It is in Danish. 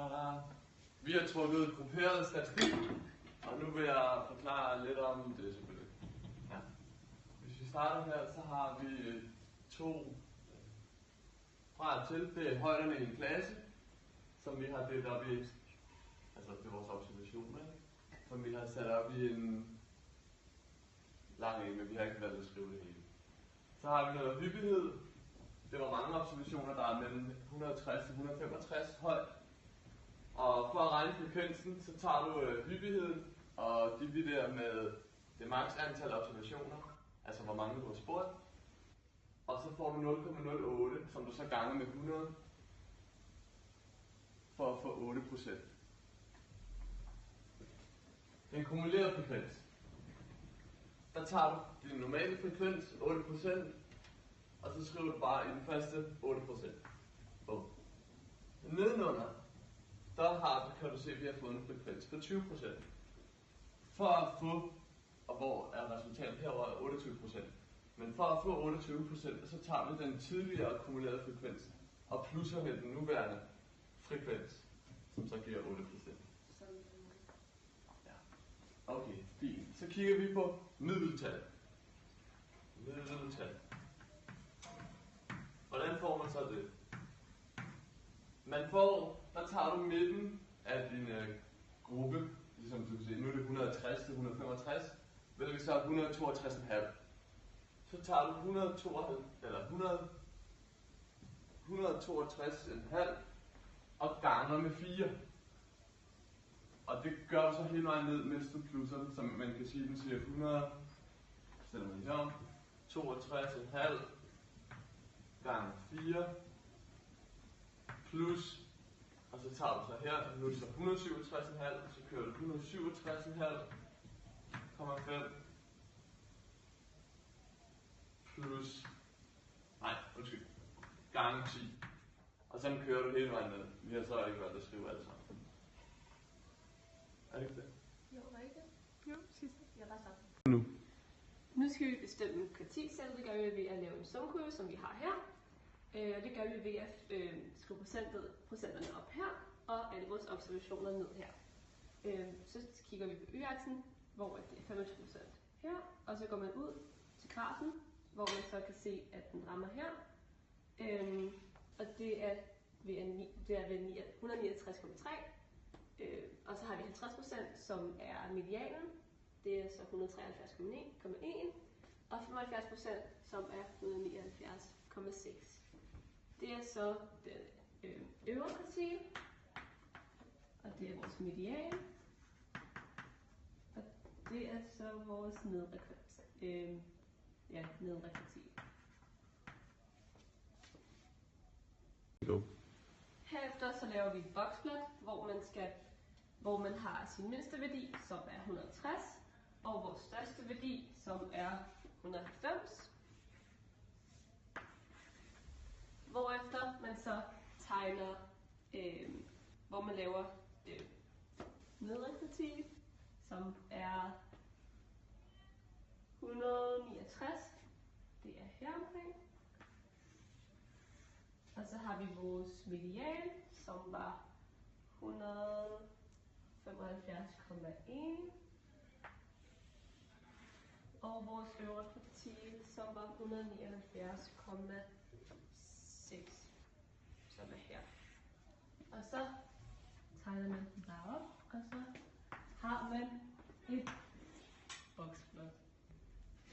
Tada! Vi har trukket grupperet statistik, og nu vil jeg forklare lidt om det selvfølgelig. Ja. Hvis vi starter her, så har vi to fra og til. Det er højderne i en klasse, som vi har delt op i, altså det er vores observationer, som vi har sat op i en lang en, men vi har ikke valgt at skrive det hele. Så har vi noget hyppighed. Det var mange observationer, der er mellem 160 og 165 højt. Og for at regne frekvensen, så tager du hyppigheden og dividerer med det maks antal observationer, altså hvor mange du har spurgt. Og så får du 0,08, som du så ganger med 100, for at få 8%. Den kumulerede frekvens. Der tager du din normale frekvens, 8%, og så skriver du bare i den første 8%. Bum. Nedenunder, kan du se, at vi har fået en frekvens på 20%. For at få, og hvor er resultatet herovre, 28%. Men for at få 28%, så tager vi den tidligere akkumulerede frekvens og plusser med den nuværende frekvens, som så giver 8%. Ja. Okay, fint. Så kigger vi på middeltal. Middeltal. Hvordan får man så det? Man får, der tager du midten af din gruppe, ligesom du kan se, nu er det 160 til 165, vil vi så 162,5. Så tager du 162,5 og ganger med 4. Og det gør du så hele vejen ned, mens du plusser den, som man kan sige, den siger 100, stiller man lige om, 62,5 gange 4 plus, og så tager du så her, nu er det så 167,5, så kører du 167,5 plus, gange 10. Og sådan kører du hele vejen ned. Vi har så ikke valgt at skrive alt sammen. Er det ikke det? Jo, var ikke det? Jo, sidste. Jeg var sammen. Nu skal vi bestemme kritikcelle. Det gør vi ved at lave en sumkurve, som vi har her. Og det gør vi ved at skrive procenterne op her, og alle vores observationer ned her. Så kigger vi på y-aksen, hvor det er 25% her, og så går man ud til grafen, hvor man så kan se, at den rammer her. Og det er ved 169,3. Og så har vi 50%, som er medianen. Det er så 173,1. Og 75%, som er 179,6. Det er så den øvre kvartil, og det er vores median, og det er så vores nedre kvartil. Nedre kvartil. Herefter så laver vi et boksplot, hvor man har sin mindste værdi, som er 160, og vores største værdi, som er 190. Hvorefter man så tegner, hvor man laver nedre kvartil, som er 169. Det er her omkring. Og så har vi vores median, som var 175,1. Og vores øvre kvartil, som var 179,6, som er her. Og så tegner man den bare op, og så har man et